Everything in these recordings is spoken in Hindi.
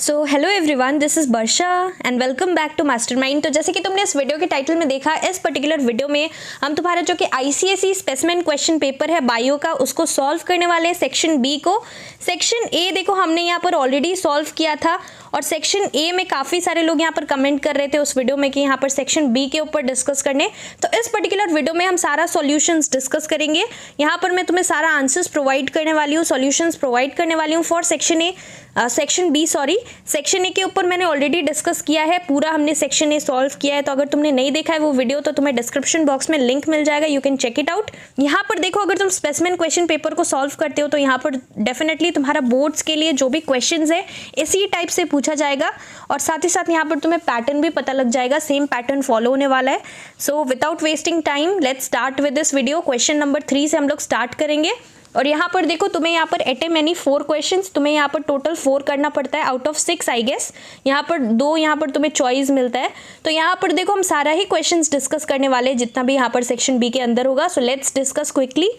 So hello everyone, this is Varsha and welcome back to Mastermind. तो जैसे कि तुमने इस वीडियो के टाइटल में देखा, इस पर्टिकुलर वीडियो में हम तुम्हारा जो कि आईसीएसई स्पेसिमेन क्वेश्चन पेपर है बायो का, उसको सॉल्व करने वाले हैं सेक्शन बी को। सेक्शन ए देखो हमने यहाँ पर ऑलरेडी सॉल्व किया था और सेक्शन ए में काफ़ी सारे लोग यहाँ पर कमेंट कर रहे थे उस वीडियो में कि यहाँ पर सेक्शन बी के ऊपर डिस्कस करने। तो इस पर्टिकुलर वीडियो में हम सारा सॉल्यूशंस डिस्कस करेंगे। यहाँ पर मैं तुम्हें सारा आंसर्स प्रोवाइड करने वाली हूँ, सॉल्यूशंस प्रोवाइड करने वाली हूँ for section A, section B sorry. Section A के ऊपर मैंने ऑलरेडी डिस्कस किया है, पूरा हमने सेक्शन ए सॉल्व किया है। तो अगर तुमने नहीं देखा है वो वीडियो तो तुम्हें डिस्क्रिप्शन बॉक्स में लिंक मिल जाएगा, you can check it out. यहाँ पर देखो, अगर तुम स्पेसिमेन क्वेश्चन पेपर को सॉल्व करते हो तो यहाँ पर डेफिनेटली तुम्हारा बोर्ड्स के लिए जो भी क्वेश्चंस है इसी टाइप से पूछा जाएगा और साथ ही साथ यहाँ पर तुम्हें पैटर्न भी पता लग जाएगा, सेम पैटर्न फॉलो होने वाला है। So without wasting time let's start with this video. Question number 3 से हम लोग स्टार्ट करेंगे और यहाँ पर देखो तुम्हें यहाँ पर एट ए मैनी 4 क्वेश्चंस, तुम्हें यहाँ पर टोटल 4 करना पड़ता है आउट ऑफ 6 आई गेस। यहाँ पर 2 यहाँ पर तुम्हें चॉइस मिलता है। तो यहाँ पर देखो हम सारा ही क्वेश्चंस डिस्कस करने वाले हैं जितना भी यहाँ पर सेक्शन बी के अंदर होगा। So let's discuss quickly,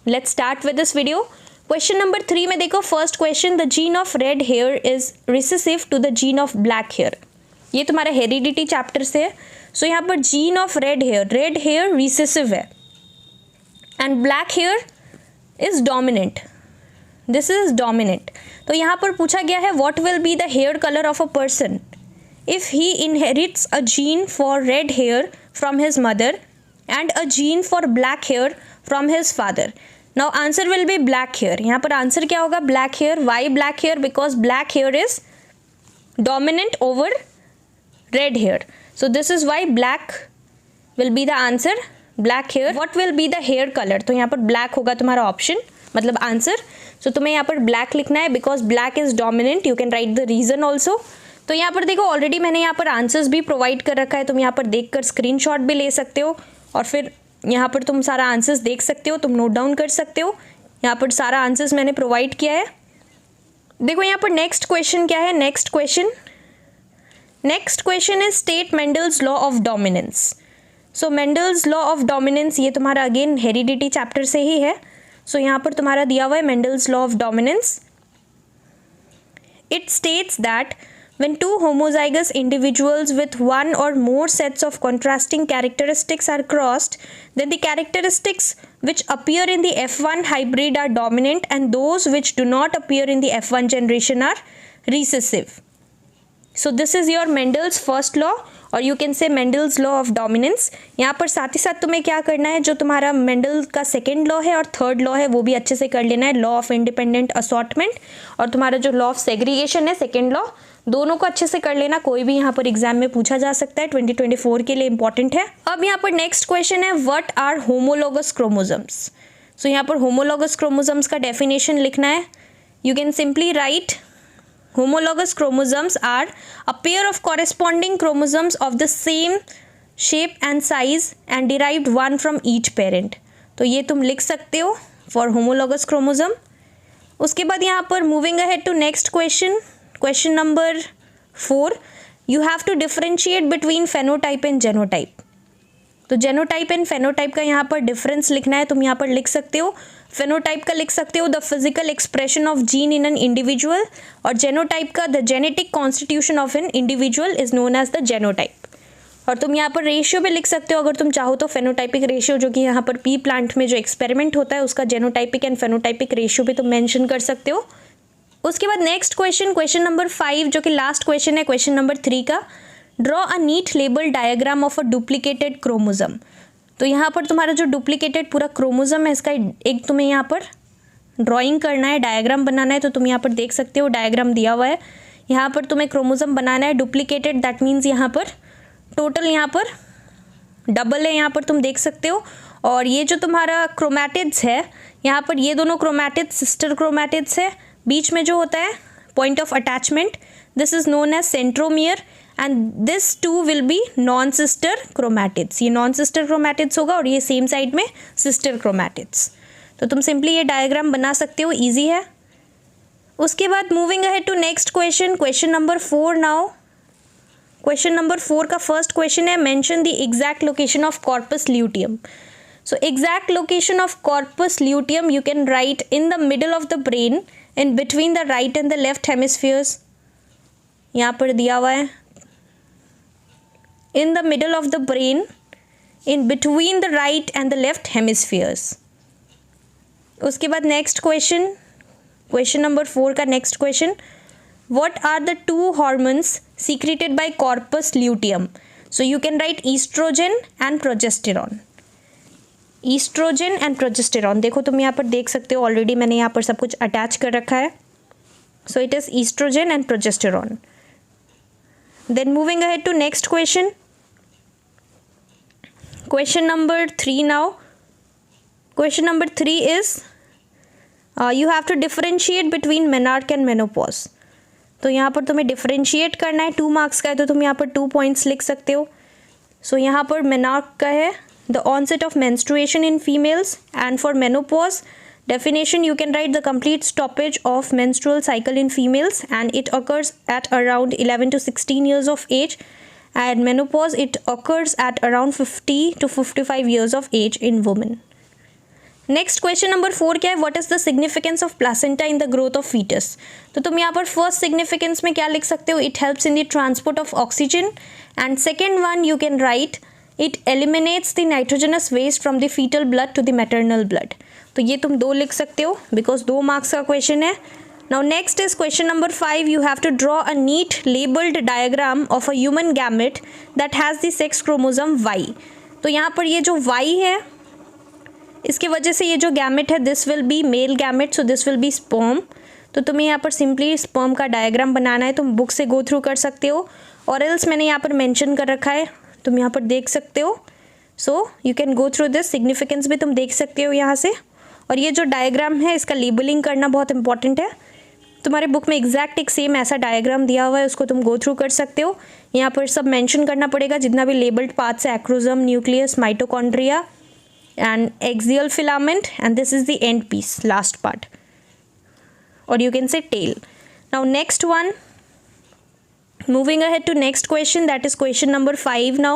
let's start with this video. Question number 3 में देखो, first question, the gene of red hair is recessive to the gene of black hair. ये तुम्हारा हेरिडिटी चैप्टर से है। सो यहाँ पर gene of red hair recessive है and black hair is dominant, this is dominant. तो यहाँ पर पूछा गया है what will be the hair colour of a person if he inherits a gene for red hair from his mother and a gene for black hair from his father. Now answer will be black hair. यहाँ पर आंसर क्या होगा? Black hair. Why black hair? Because black hair is dominant over red hair. So this is why black will be the answer, black hair. What will be the hair colour? तो यहाँ पर ब्लैक होगा तुम्हारा ऑप्शन, मतलब आंसर। सो तुम्हें यहाँ पर ब्लैक लिखना है because black is dominant. You can write the reason also. तो यहाँ पर देखो ऑलरेडी मैंने यहाँ पर आंसर्स भी प्रोवाइड कर रखा है, तुम यहाँ पर देखकर स्क्रीनशॉट भी ले सकते हो और फिर यहाँ पर तुम सारा आंसर्स देख सकते हो, तुम नोट डाउन कर सकते हो। यहाँ पर सारा आंसर्स मैंने प्रोवाइड किया है। देखो यहाँ पर नेक्स्ट क्वेश्चन क्या है? Next question is state Mendel's law of dominance. So Mendel's law of dominance ये तुम्हारा अगेन हेरिडिटी चैप्टर से ही है। सो यहाँ पर तुम्हारा दिया हुआ है Mendel's law of dominance. It states that when two homozygous individuals with one or more sets of contrasting characteristics are crossed, then the characteristics which appear in the F1 hybrid are dominant and those which do not appear in the F1 generation are recessive. So this is your Mendel's first law और you can say Mendel's law of dominance. यहाँ पर साथ ही साथ तुम्हें क्या करना है, जो तुम्हारा मेंडल का सेकेंड लॉ है और थर्ड लॉ है वो भी अच्छे से कर लेना है, लॉ ऑफ इंडिपेंडेंट असॉर्टमेंट और तुम्हारा जो लॉ ऑफ सेग्रीगेशन है सेकेंड लॉ, दोनों को अच्छे से कर लेना। कोई भी यहाँ पर एग्जाम में पूछा जा सकता है, 2024 के लिए इंपॉर्टेंट है। अब यहाँ पर नेक्स्ट क्वेश्चन है व्हाट आर होमोलॉगस क्रोमोसोम्स। सो यहाँ पर होमोलॉगस क्रोमोसोम्स का डेफिनेशन लिखना है। You can simply write homologous chromosomes are a pair of corresponding chromosomes of the same shape and size and derived one from each parent। तो ये तुम लिख सकते हो for homologous chromosome। उसके बाद यहाँ पर moving ahead to next question, question number 4, you have to differentiate between phenotype and genotype। तो जेनोटाइप एंड फेनोटाइप का यहाँ पर डिफरेंस लिखना है, तुम यहाँ पर लिख सकते हो। फेनोटाइप का लिख सकते हो the physical expression of gene in an individual और जेनोटाइप का the genetic constitution of an individual is known as the genotype. और तुम यहाँ पर रेशियो भी लिख सकते हो अगर तुम चाहो तो, फेनोटाइपिक रेशियो जो कि यहाँ पर पी प्लांट में जो एक्सपेरिमेंट होता है उसका जेनोटाइपिक एंड फेनोटाइपिक रेशियो भी तुम मेंशन कर सकते हो। उसके बाद नेक्स्ट क्वेश्चन, क्वेश्चन नंबर 5 जो कि लास्ट क्वेश्चन है क्वेश्चन नंबर 3 का, draw a neat label diagram of a duplicated chromosome. तो यहाँ पर तुम्हारा जो डुप्लीकेटेड पूरा क्रोमोसोम है इसका एक तुम्हें यहाँ पर ड्राइंग करना है, डायग्राम बनाना है। तो तुम यहाँ पर देख सकते हो डायग्राम दिया हुआ है। यहाँ पर तुम्हें क्रोमोसोम बनाना है डुप्लीकेटेड, दैट मीन्स यहाँ पर टोटल यहाँ पर डबल है, यहाँ पर तुम देख सकते हो। और ये जो तुम्हारा क्रोमैटिड्स है यहाँ पर, ये दोनों क्रोमैटिड्स सिस्टर क्रोमैटिड्स है। बीच में जो होता है point of attachment, this is known as centromere and this two will be non sister chromatids. ये नॉन सिस्टर क्रोमैटिड्स होगा और ये सेम साइड में सिस्टर क्रोमैटिड्स। तो तुम सिंपली ये डायग्राम बना सकते हो, ईजी है। उसके बाद moving ahead to next question, question number 4 now. Question number 4 का फर्स्ट क्वेश्चन है mention the exact location of corpus luteum. So exact location of corpus luteum you can write in the middle of the brain, in between the right and the left hemispheres। यहाँ पर दिया हुआ है in the middle of the brain in between the right and the left hemispheres. उसके बाद नेक्स्ट क्वेश्चन, क्वेश्चन नंबर 4 का next question, what are the 2 hormones secreted by corpus luteum? So you can write estrogen and progesterone. Estrogen and progesterone, देखो तुम यहाँ पर देख सकते हो, ऑलरेडी मैंने यहाँ पर सब कुछ अटैच कर रखा है। So it is estrogen and progesterone. Then moving ahead to next question, question number 3 now. Question number 3 is you have to differentiate between menarche and menopause. तो यहाँ पर तुम्हें डिफरेंशिएट करना है, 2 मार्क्स का है तो तुम यहाँ पर 2 पॉइंट्स लिख सकते हो। सो यहाँ पर मेनार्क का है the onset of menstruation in females, and for menopause definition you can write the complete stoppage of menstrual cycle in females, and it occurs at around 11 to 16 years of age, and menopause it occurs at around 50 to 55 years of age in women. Next question number 4 क्या है, what is the significance of placenta in the growth of foetus? तो तुम यहाँ पर फर्स्ट सिग्निफिकेंस में क्या लिख सकते हो, it helps in the transport of oxygen, and second one you can write it eliminates the nitrogenous waste from the foetal blood to the maternal blood. तो ये तुम 2 लिख सकते हो बिकॉज 2 मार्क्स का क्वेश्चन है। Now next is question number 5, you have to draw a neat labelled diagram of a human gamete that has the sex chromosome Y। तो यहाँ पर ये जो Y है, इसकी वजह से ये जो गैमेट है this will be male gamete, so this will be sperm. तो तुम्हें यहाँ पर सिंपली स्पर्म का डायग्राम बनाना है, तुम बुक से गो थ्रू कर सकते हो, और एल्स मैंने यहाँ पर मेंशन कर रखा है, तुम यहाँ पर देख सकते हो। सो you can go through this, significance भी तुम देख सकते हो यहाँ से। और ये जो डायग्राम है इसका लेबलिंग करना बहुत इंपॉर्टेंट है, तुम्हारे बुक में एग्जैक्ट एक सेम ऐसा डायग्राम दिया हुआ है, उसको तुम गो थ्रू कर सकते हो। यहाँ पर सब मेंशन करना पड़ेगा जितना भी लेबल्ड पार्ट्स है, acrosome, nucleus, mitochondria and axial filament, and this is the end piece, last part, or you can say tail. Now next one, moving ahead to next question, that is question number 5 now.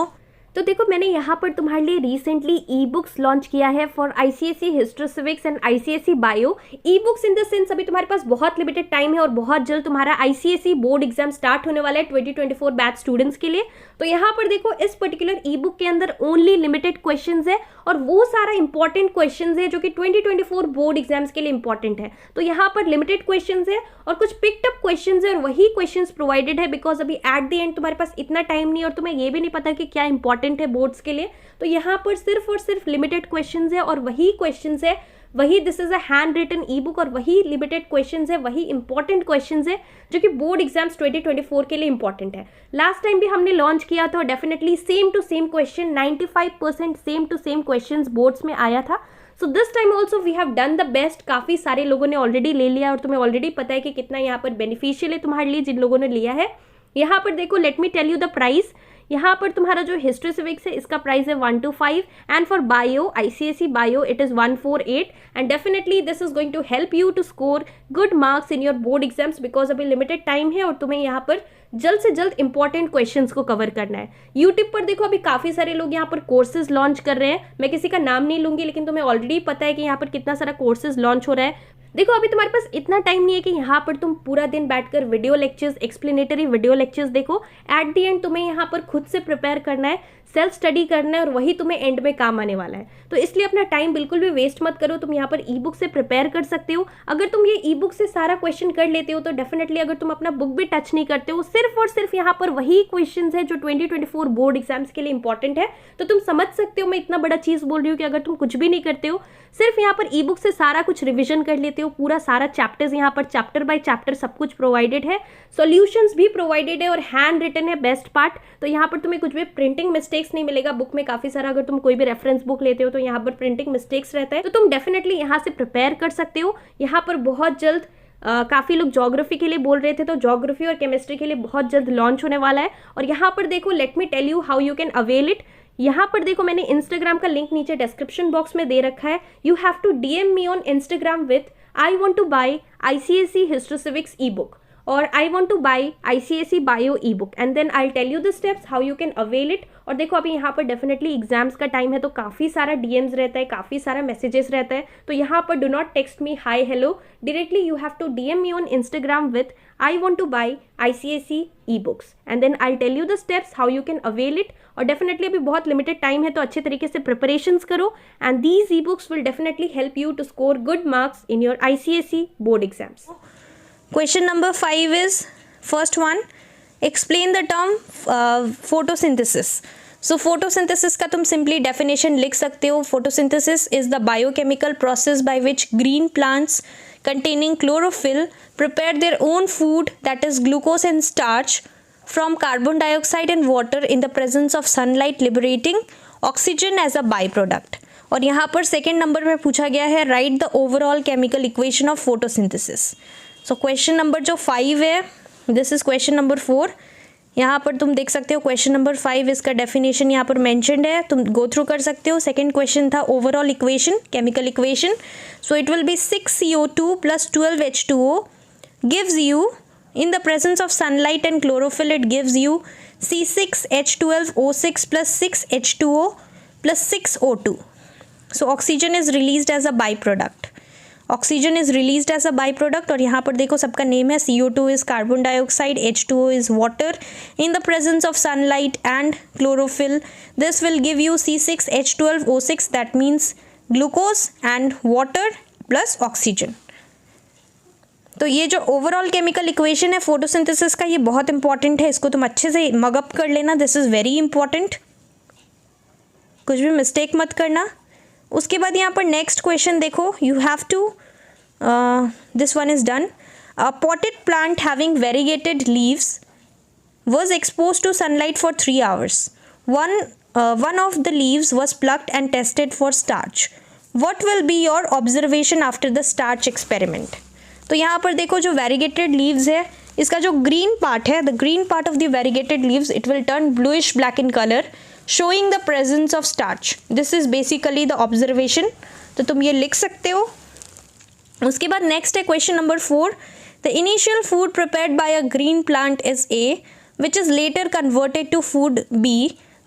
तो देखो मैंने यहाँ पर तुम्हारे लिए रिसेंटली ई बुक्स लॉन्च किया है for ICSE history civics and ICSE bio. E books in the sense अभी तुम्हारे पास बहुत लिमिटेड टाइम है और बहुत जल्द तुम्हारा आईसीएसई बोर्ड एग्जाम स्टार्ट होने वाला है 2024 बैच स्टूडेंट्स के लिए। तो यहाँ पर देखो इस पर्टिकुलर ई बुक के अंदर ओनली लिमिटेड क्वेश्चंस है, और वो सारा इंपॉर्टेंट क्वेश्चंस है जो कि 2024 बोर्ड एग्जाम्स के लिए इंपॉर्टेंट है। तो यहाँ पर लिमिटेड क्वेश्चंस है और कुछ पिक्ड अप क्वेश्चंस है, और वही क्वेश्चंस प्रोवाइडेड है बिकॉज अभी एट द एंड तुम्हारे पास इतना टाइम नहीं और तुम्हें ये भी नहीं पता कि क्या इंपॉर्टेंट है बोर्ड्स के लिए। तो यहाँ पर सिर्फ और सिर्फ लिमिटेड क्वेश्चंस है, और वही क्वेश्चंस है, वही this is a hand written e book, और वही लिमिटेड क्वेश्चंस है, वही इंपॉर्टेंट क्वेश्चंस है जो कि बोर्ड एग्जाम्स 2024 के लिए इंपॉर्टेंट है। लास्ट टाइम भी हमने लॉन्च किया था, definitely same to same question, 95% same to same questions boards में आया था। So this time also we have done the best. काफी सारे लोगों ने ऑलरेडी ले लिया और तुम्हें ऑलरेडी पता है कि कितना यहाँ पर बेनिफिशियल है तुम्हारे लिए जिन लोगों ने लिया है। यहाँ पर देखो, let me tell you the price. यहाँ पर तुम्हारा जो हिस्ट्री सिविक्स है इसका प्राइस है 125, and for bio ICSE bio it is 148, and definitely this is going to help you to score good marks in your board exams because अभी लिमिटेड टाइम है और तुम्हें यहाँ पर जल्द से जल्द इंपॉर्टेंट क्वेश्चंस को कवर करना है। यूट्यूब पर देखो अभी काफी सारे लोग यहाँ पर कोर्सेज लॉन्च कर रहे हैं, मैं किसी का नाम नहीं लूंगी, लेकिन तुम्हें ऑलरेडी पता है कि यहाँ पर कितना सारा कोर्सेज लॉन्च हो रहा है। देखो अभी तुम्हारे पास इतना टाइम नहीं है कि यहाँ पर तुम पूरा दिन बैठकर video lectures, explanatory video lectures देखो। एट द एंड तुम्हें यहाँ पर खुद से प्रिपेयर करना है, सेल्फ स्टडी करना है, और वही तुम्हें एंड में काम आने वाला है। तो इसलिए अपना टाइम बिल्कुल भी वेस्ट मत करो, तुम यहाँ पर ई बुक से प्रिपेयर कर सकते हो। अगर तुम ये ई बुक से सारा क्वेश्चन कर लेते हो तो डेफिनेटली, अगर तुम अपना बुक भी टच नहीं करते हो, सिर्फ और सिर्फ यहाँ पर वही क्वेश्चन है जो 2024 बोर्ड एग्जाम्स के लिए इंपॉर्टेंट है, तो तुम समझ सकते हो मैं इतना बड़ा चीज बोल रही हूँ कि अगर तुम कुछ भी नहीं करते हो, सिर्फ यहाँ पर ई बुक से सारा कुछ रिविजन कर लेते हो, पूरा सारा चैप्टर्स यहाँ पर चैप्टर बाय चैप्टर सब कुछ प्रोवाइडेड है, सॉल्यूशंस भी प्रोवाइडेड है, और हैंड रिटन है बेस्ट पार्ट। तो यहाँ पर तुम्हें कुछ भी प्रिंटिंग मिस्टेक्स नहीं मिलेगा बुक में। काफी सारा अगर तुम कोई भी रेफरेंस बुक लेते हो तो यहाँ पर प्रिंटिंग मिस्टेक्स रहता है, तो तुम डेफिनेटली यहाँ से प्रिपेयर कर सकते हो। यहाँ पर बहुत जल्द काफी लोग ज्योग्राफी के लिए बोल रहे थे, तो ज्योग्राफी और केमिस्ट्री के लिए बहुत जल्द लॉन्च होने वाला है। और यहाँ पर देखो, let me tell you how you can avail it. यहाँ पर देखो मैंने इंस्टाग्राम का लिंक नीचे डिस्क्रिप्शन बॉक्स में दे रखा है। You have to DM me on Instagram with I want to buy ICSE history civics e book और I want to buy ICSE Bio ebook, and then I'll tell you the steps how you can avail it। और देखो अभी यहाँ पर डेफिनेटली एग्जाम्स का टाइम है, तो काफ़ी सारा DMs रहता है, काफ़ी सारा मैसेजेस रहता है, तो यहाँ पर do not text me hi hello, directly you have to DM me on Instagram with I want to buy ICSE e-books and then I'll tell you the steps how you can avail it. और definitely अभी बहुत limited time है तो अच्छे तरीके से preparations करो and these e-books will definitely help you to score good marks in your ICSE board exams. Question number 5 is first one, explain the term photosynthesis. So photosynthesis का तुम simply definition लिख सकते हो. Photosynthesis is the biochemical process by which green plants containing chlorophyll prepare their own food, that is glucose and starch, from carbon dioxide and water in the presence of sunlight, liberating oxygen as a byproduct. और यहाँ पर सेकेंड नंबर में पूछा गया है right the overall chemical equation of photosynthesis. So question number जो 5 है, दिस इज क्वेश्चन नंबर 4. यहाँ पर तुम देख सकते हो क्वेश्चन नंबर 5 इसका डेफिनेशन यहाँ पर मेंशन्ड है, तुम गो थ्रू कर सकते हो. सेकंड क्वेश्चन था overall equation, chemical equation. So it will be 6CO2 + 12H2O gives you in the presence of sunlight and chlorophyll, it gives you C6H12O6 + 6H2O + 6O2. So oxygen is released as a byproduct. Oxygen is released as a byproduct. और यहाँ पर देखो सबका नेम है. CO2 is carbon dioxide, H2O is water. In the presence of sunlight and chlorophyll, this will give you C6H12O6. That means glucose and water plus oxygen. तो ये जो ओवरऑल केमिकल इक्वेशन है फोटोसिंथेसिस का, ये बहुत इंपॉर्टेंट है. इसको तुम अच्छे से मगअप कर लेना. दिस इज़ वेरी इंपॉर्टेंट, कुछ भी मिस्टेक मत करना. उसके बाद यहाँ पर नेक्स्ट क्वेश्चन देखो. You have to, this one is done. A potted plant having variegated leaves was exposed to sunlight for 3 hours. One of the leaves was plucked and tested for starch. What will be your observation after the starch experiment? तो यहाँ पर देखो जो वेरीगेटेड लीव्स है, इसका जो ग्रीन पार्ट है, the green part of the variegated leaves, it will turn bluish black in colour, showing the presence of starch. This is basically the observation. तो तुम ये लिख सकते हो. उसके बाद नेक्स्ट है question number 4. The initial food prepared by a green plant is A, which is later converted to food B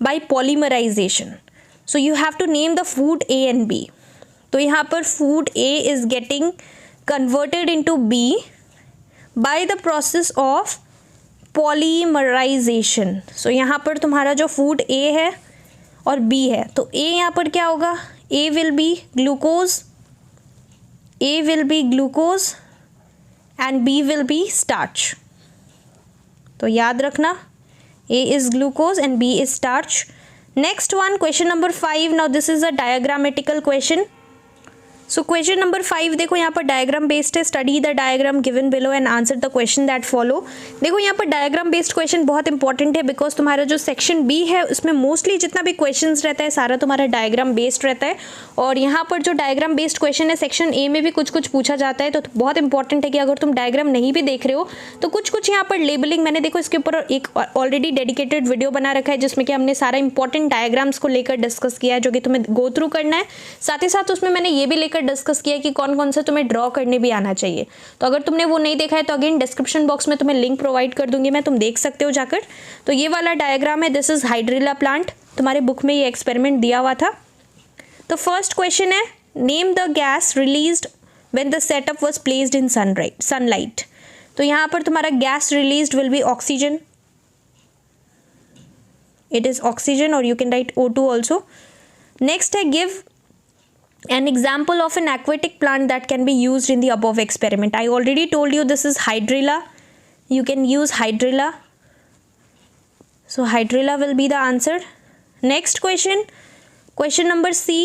by polymerization. So you have to name the food A and B. तो यहाँ पर food A is getting converted into B by the process of polymerization. So यहाँ पर तुम्हारा जो food A है और B है, तो A यहाँ पर क्या होगा? A will be glucose, A will be glucose and B will be starch. तो याद रखना, A is glucose and B is starch. Next one, question number 5. Now this is a diagrammatical question. So question number 5 देखो यहाँ पर डायग्राम बेस्ड है. Study the diagram given below and answer the question that follow. देखो यहाँ पर डायग्राम बेस्ड क्वेश्चन बहुत इंपॉर्टेंट है बिकॉज तुम्हारा जो सेक्शन बी है उसमें मोस्टली जितना भी क्वेश्चंस रहता है सारा तुम्हारा डायग्राम बेस्ड रहता है. और यहाँ पर जो डायग्राम बेस्ड क्वेश्चन है सेक्शन ए में भी कुछ कुछ पूछा जाता है. तो बहुत इंपॉर्टेंट है कि अगर तुम डायग्राम नहीं भी देख रहे हो तो कुछ कुछ यहाँ पर लेबलिंग, मैंने देखो इसके ऊपर एक ऑलरेडी डेडिकेटेड वीडियो बना रखा है जिसमें कि हमने सारा इंपॉर्टेंट डायग्राम्स को लेकर डिस्कस किया है जो कि तुम्हें गो थ्रू करना है. साथ ही साथ उसमें मैंने ये भी लेकर डिस्कस किया है कि कौन कौन से तुम्हें ड्रॉ करने भी आना चाहिए. तो अगर तुमने वो नहीं देखा है तो अगेन डिस्क्रिप्शन बॉक्स में तुम्हें लिंक प्रोवाइड कर दूंगी मैं, तुम देख सकते हो जाकर. तो ये वाला डायग्राम है, दिस इज हाइड्रिला प्लांट. तुम्हारे बुक में ये एक्सपेरिमेंट दिया हुआ था. तो फर्स्ट क्वेश्चन है, name the gas released when the setup was placed in sunlight. तो यहाँ पर तुम्हारा gas released will be oxygen. It is oxygen और you can write O2 also. Next है, give an example of an aquatic plant that can be used in the above experiment. I already told you this is hydrilla. You can use hydrilla. So hydrilla will be the answer. Next question, question number C.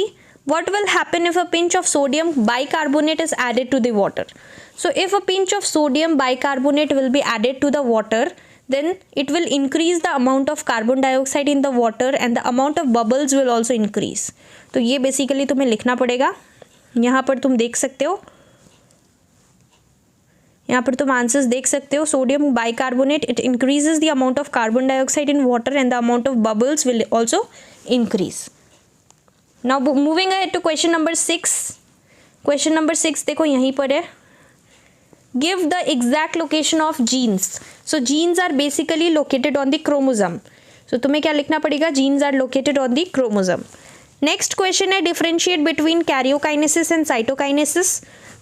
What will happen if a pinch of sodium bicarbonate is added to the water? So if a pinch of sodium bicarbonate will be added to the water, then it will increase the amount of carbon dioxide in the water and the amount of bubbles will also increase. तो ये बेसिकली तुम्हें लिखना पड़ेगा. यहाँ पर तुम देख सकते हो, यहाँ पर तुम आंसर्स देख सकते हो. Sodium bicarbonate, it increases the amount of carbon dioxide in water and the amount of bubbles will also increase. Now moving ahead to question number 6. Question number 6 देखो यहीं पर है, give the exact location of genes. So genes are basically located on the chromosome. So तुम्हें क्या लिखना पड़ेगा? Genes are located on the chromosome. Next question है, differentiate between karyokinesis and cytokinesis.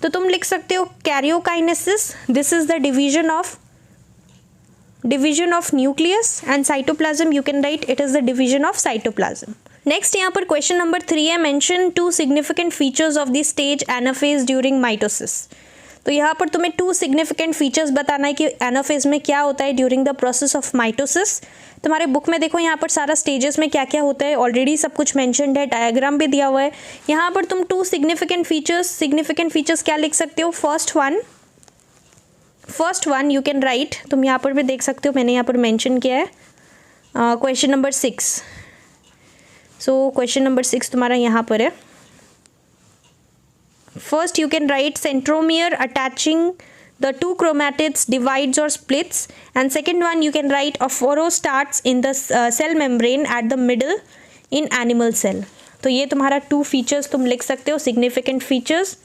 तो तुम लिख सकते हो karyokinesis, this is the division of division of nucleus, and cytoplasm you can write it is the division of cytoplasm. Next यहाँ पर क्वेश्चन नंबर 3 है, mention 2 significant features of the stage anaphase during mitosis. तो यहाँ पर तुम्हें 2 सिग्निफिकेंट फीचर्स बताना है कि एनाफेज में क्या होता है during the process of mitosis. तुम्हारे बुक में देखो यहाँ पर सारा स्टेजेस में क्या क्या होता है ऑलरेडी सब कुछ मेंशन्ड है, डायग्राम भी दिया हुआ है। यहाँ पर तुम 2 सिग्निफिकेंट फीचर्स क्या लिख सकते हो। First one you can right, तुम यहाँ पर भी देख सकते हो, मैंने यहाँ पर मेंशन किया है question number 6। So question number 6 तुम्हारा यहाँ पर है। First you can right centromere attaching the 2 chromatids divides or splits, and second one you can write a furrow starts in the cell membrane at the middle in animal cell। तो ये तुम्हारा 2 फीचर्स तुम लिख सकते हो, significant features.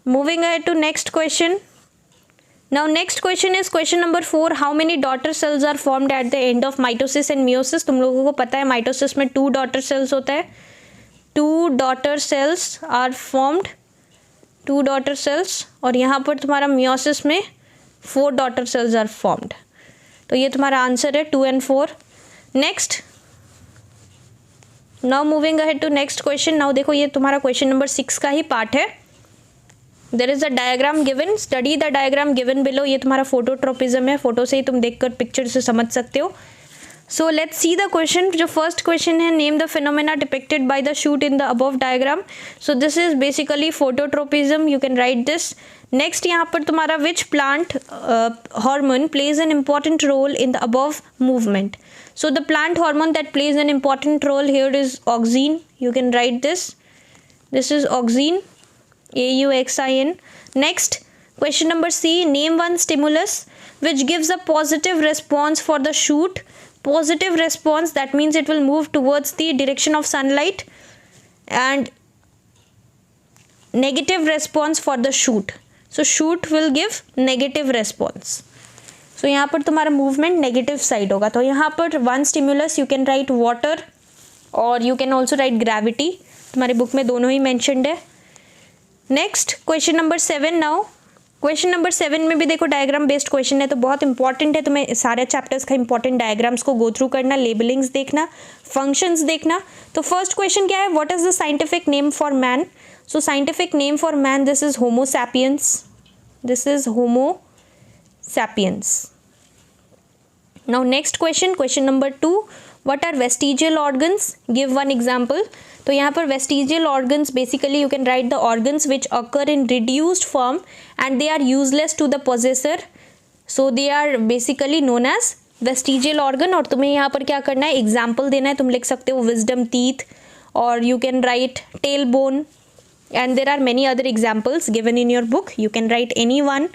Moving ahead to next question. Now next question is question number 4, how many daughter cells are formed at the end of mitosis and meiosis. तुम लोगों को पता है माइटोसिस में 2 डॉटर सेल्स होता है, 2 daughter cells are formed, 2 daughter cells, और यहाँ पर तुम्हारा मियोसिस में 4 डॉटर सेल्स आर फॉर्म्ड। तो ये तुम्हारा आंसर है 2 and 4। Next, now moving ahead to next question. Now देखो ये तुम्हारा क्वेश्चन नंबर 6 का ही पार्ट है। There is a diagram given, study the diagram given below. ये तुम्हारा फोटोट्रोपिज्म है, फोटो से ही तुम देखकर पिक्चर से समझ सकते हो। So let's see the question. जो फर्स्ट क्वेश्चन है, name the phenomena depicted by the shoot in the above diagram. So this is basically phototropism, you can write this. Next यहाँ पर तुम्हारा which plant hormone plays an important role in the above movement. So the plant hormone that plays an important role here is auxin, you can write this is auxin, AUXIN। Next, question number C, name one stimulus which gives a positive response for the shoot. Positive response, that means it will move towards the direction of sunlight, and negative response for the shoot. So shoot will give negative response. So यहाँ पर तुम्हारा मूवमेंट नेगेटिव साइड होगा। तो यहाँ पर one stimulus you can write water, और you can also write gravity. तुम्हारे बुक में दोनों ही मैंशनड है। Next question number 7। Now question number 7 में भी देखो डायग्राम बेस्ड क्वेश्चन है, तो बहुत इंपॉर्टेंट है तुम्हें सारे चैप्टर्स का इंपॉर्टेंट डायग्राम्स को गो थ्रू करना, लेबलिंग्स देखना, फंक्शंस देखना। तो फर्स्ट क्वेश्चन क्या है, what is the scientific name for man. So scientific name for man, this is Homo sapiens, this is Homo sapiens. Now next question, question number 2, what are vestigial organs, give one example. तो यहाँ पर vestigial organs basically you can write the organs which occur in reduced form and they are useless to the possessor, so they are basically known as vestigial organ. और तुम्हें यहाँ पर क्या करना है, एग्जाम्पल देना है। तुम लिख सकते हो विजडम टीथ, और you can write tail bone, and there are many other examples given in your book, you can write any one.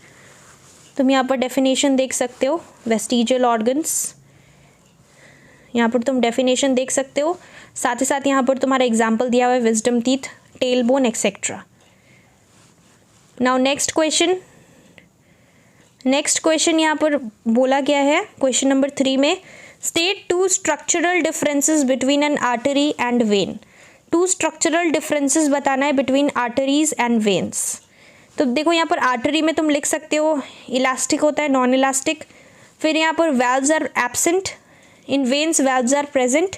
तुम यहाँ पर डेफिनेशन देख सकते हो वेस्टिजियल ऑर्गन्स, यहाँ पर तुम डेफिनेशन देख सकते हो, साथ ही साथ यहाँ पर तुम्हारा एग्जाम्पल दिया हुआ है wisdom teeth, tail bone etcetera. Now next question यहाँ पर बोला गया है क्वेश्चन नंबर 3 में, state 2 structural differences between N artery and when. 2 structural differences बताना है बिटवीन आर्टरीज एंड वेन्स। तो देखो यहाँ पर आर्टरी में तुम लिख सकते हो इलास्टिक होता है, नॉन इलास्टिक। फिर यहाँ पर valves are absent, in veins valves are present.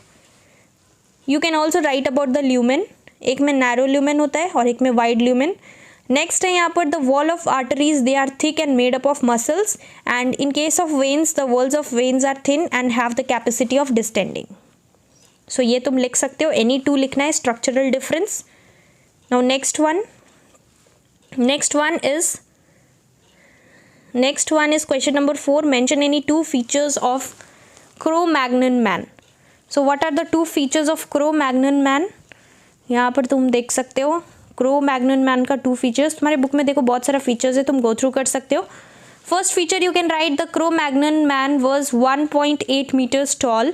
You can also write about the lumen, एक में नैरो ल्यूमेन होता है और एक में वाइड ल्यूमेन। नेक्स्ट है यहाँ पर the wall of arteries, they are thick and made up of muscles, and in case of veins the walls of veins are thin and have the capacity of distending. So ये तुम लिख सकते हो, एनी 2 लिखना है, structural difference. Now next one is question number 4, mention any 2 features of Cro-Magnon man. So what are the 2 features of Cro-Magnon man. यहाँ पर तुम देख सकते हो क्रो-मैग्नन मैन का 2 फीचर्स। तुम्हारे बुक में देखो बहुत सारा फीचर्स है, तुम गो थ्रू कर सकते हो। First feature you can write the Cro-Magnon man was 1.8 meters tall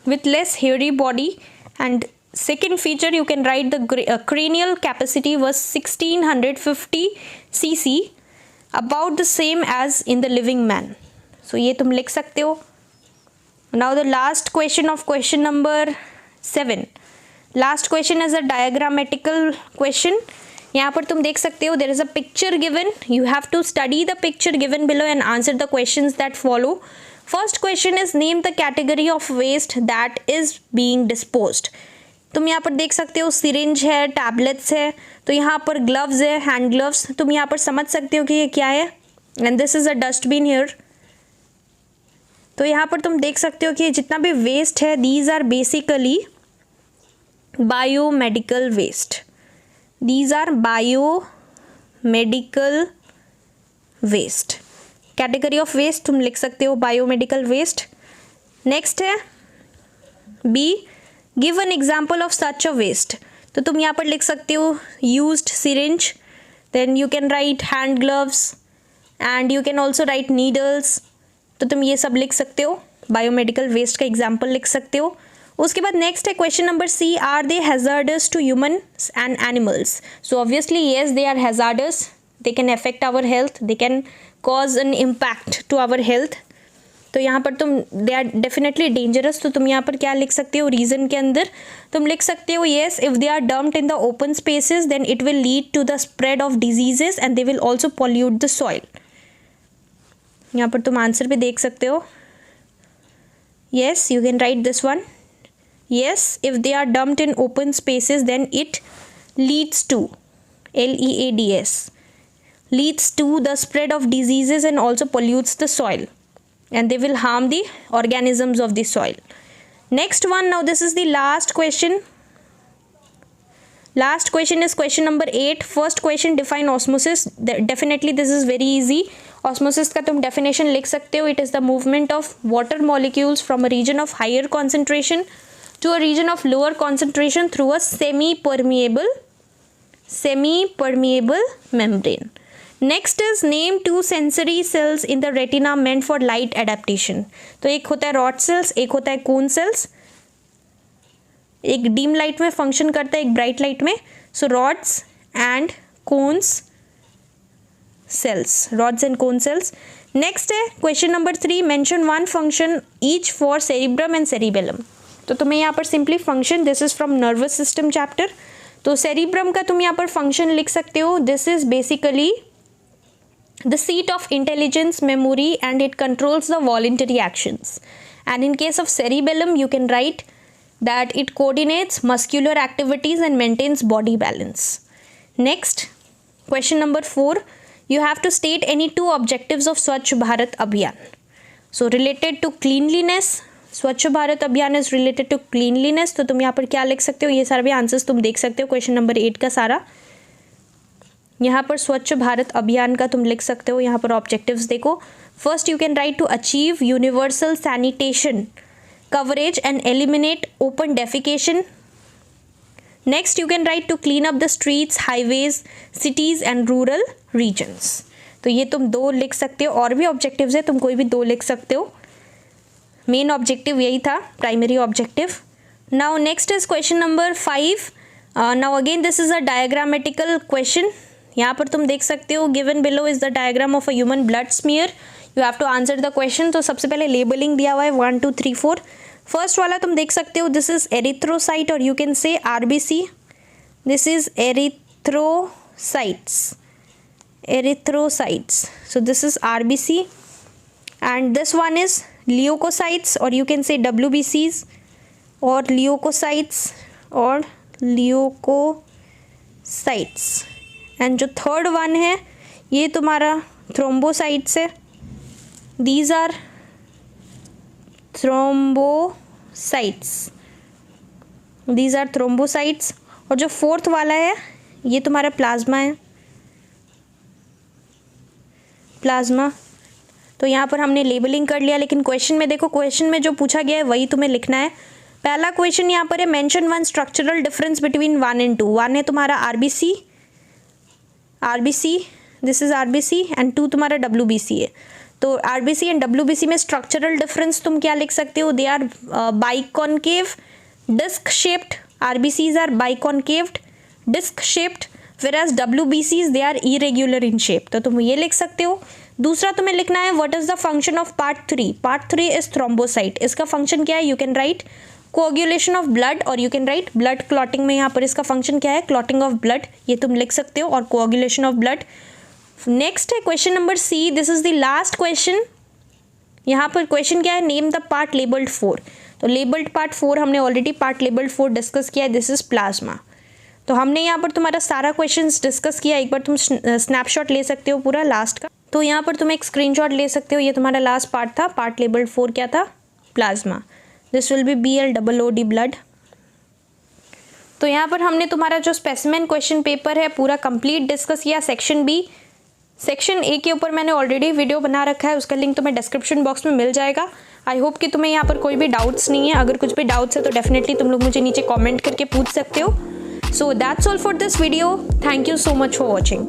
with less hairy body, and second feature you can write the cranial capacity was 1650 cc, about the same as in the living man. So ये तुम लिख सकते हो। Now the last question of question number 7. Last question is a diagrammatical question. यहाँ पर तुम देख सकते हो there is a picture given, you have to study the picture given below and answer the questions that follow. First question is name the category of waste that is being disposed. तुम यहाँ पर देख सकते हो सिरिंज है, टैबलेट्स है, तो यहाँ पर ग्लव्स है, हैंड ग्लव्स, तुम यहाँ पर समझ सकते हो कि ये क्या है. And this is a dustbin here. तो यहाँ पर तुम देख सकते हो कि जितना भी वेस्ट है these are basically biomedical waste. These are biomedical waste. Category of waste तुम लिख सकते हो biomedical waste. Next है B, give an example of such a waste. तो तुम यहाँ पर लिख सकते हो used syringe, then you can write hand gloves and you can also write needles. तो तुम ये सब लिख सकते हो, biomedical waste का example लिख सकते हो. उसके बाद नेक्स्ट है question number C, are they hazardous to humans and animals. So obviously yes they are hazardous, they can affect our health, they can cause an impact to our health. तो यहाँ पर तुम दे आर डेफिनेटली डेंजरस, तो तुम यहाँ पर क्या लिख सकते हो रीज़न के अंदर, तुम लिख सकते हो yes if they are dumped in the open spaces then it will lead to the spread of diseases and they will also pollute the soil. यहाँ पर तुम आंसर भी देख सकते हो. Yes you can write this one. Yes, if they are dumped in open spaces, then it leads to LEADS, leads to the spread of diseases and also pollutes the soil, and they will harm the organisms of the soil. Next one, now this is the last question. Last question is question number 8. First question, define osmosis. Definitely this is very easy. Osmosis का तुम definition लिख सकते हो. It is the movement of water molecules from a region of higher concentration to a region of lower concentration through a semi-permeable membrane. Next is name two sensory cells in the retina meant for light adaptation. तो एक होता है rod cells, एक होता है cone cells. एक dim light में function करता है, एक bright light में. So rods and cones cells, rods and cone cells. Next है question number 3, mention one function each for cerebrum and cerebellum. तो तुम्हें यहाँ पर simply function, this is from nervous system chapter. तो सेरिब्रम का तुम यहाँ पर फंक्शन लिख सकते हो, this is basically the seat of intelligence, memory and it controls the voluntary actions. And in case of cerebellum you can write that it coordinates muscular activities and maintains body balance. Next question number 4, you have to state any 2 objectives of Swachh Bharat अभियान. सो रिलेटेड टू क्लीनलीनेस, स्वच्छ भारत अभियान इज रिलेटेड टू क्लीनलीनेस. तो तुम यहाँ पर क्या लिख सकते हो, ये सारे भी आंसर्स तुम देख सकते हो क्वेश्चन नंबर 8 का सारा. यहाँ पर स्वच्छ भारत अभियान का तुम लिख सकते हो. यहाँ पर ऑब्जेक्टिव्स देखो. First you can write to achieve universal sanitation coverage and eliminate open defecation. Next you can write to clean up the streets, highways, cities and rural regions. तो ये तुम 2 लिख सकते हो. और भी ऑब्जेक्टिव्स है, तुम कोई भी 2 लिख सकते हो. मेन ऑब्जेक्टिव यही था, primary objective. Now next is question number 5. Now again this is a diagrammatical question. यहाँ पर तुम देख सकते हो given below is the diagram of a human blood smear. You have to answer the question. तो सबसे पहले लेबलिंग दिया हुआ है 1 2 3 4. फर्स्ट वाला तुम देख सकते हो, दिस इज एरिथ्रोसाइट और you can say RBC. This is erythrocytes. So this is RBC and this one is leukocytes or you can say WBCs or leukocytes or leukocytes. and जो थर्ड वन है ये तुम्हारा thrombocytes है. these are thrombocytes. और जो फोर्थ वाला है ये तुम्हारा प्लाज्मा है, प्लाज्मा. तो यहाँ पर हमने लेबलिंग कर लिया, लेकिन क्वेश्चन में देखो, क्वेश्चन में जो पूछा गया है वही तुम्हें लिखना है. पहला क्वेश्चन यहाँ पर है mention one structural difference between 1 and 2. 1 है तुम्हारा RBC, this is RBC and 2 तुम्हारा WBC है. तो RBC एंड WBC में स्ट्रक्चरल डिफरेंस तुम क्या लिख सकते हो, they are biconcave disc shaped. RBCs are biconcaved disc shaped whereas WBCs they are irregular in shape. तो तुम ये लिख सकते हो. दूसरा तुम्हें लिखना है what is the function of part 3. Part 3 is thrombocyte. इसका फंक्शन क्या है, you can write coagulation of blood, और you can write blood clotting में यहाँ पर इसका फंक्शन क्या है, क्लॉटिंग ऑफ ब्लड, ये तुम लिख सकते हो, और कोऑगुलेशन ऑफ ब्लड। नेक्स्ट है question number C, this is the last question. यहाँ पर क्वेश्चन क्या है, नेम द पार्ट लेबल्ड 4। तो लेबल्ड पार्ट 4 हमने ऑलरेडी पार्ट लेबल्ड 4 डिस्कस किया है, दिस इज प्लाज्मा। तो हमने यहाँ पर तुम्हारा सारा क्वेश्चंस डिस्कस किया, एक बार तुम स्नैपशॉट ले सकते हो पूरा लास्ट का। तो यहाँ पर तुम एक स्क्रीनशॉट ले सकते हो, ये तुम्हारा लास्ट पार्ट था, पार्ट लेबल्ड 4 क्या था, plasma. This will be BLOOD blood. तो यहाँ पर हमने तुम्हारा जो स्पेसिमेन क्वेश्चन पेपर है पूरा कंप्लीट डिस्कस किया। सेक्शन बी, सेक्शन ए के ऊपर मैंने ऑलरेडी वीडियो बना रखा है, उसका लिंक तुम्हें डिस्क्रिप्शन बॉक्स में मिल जाएगा। आई होप कि तुम्हें यहाँ पर कोई भी डाउट्स नहीं है, अगर कुछ भी डाउट्स है तो डेफिनेटली तुम लोग मुझे नीचे कमेंट करके पूछ सकते हो। So that's all for this video, thank you so much for watching.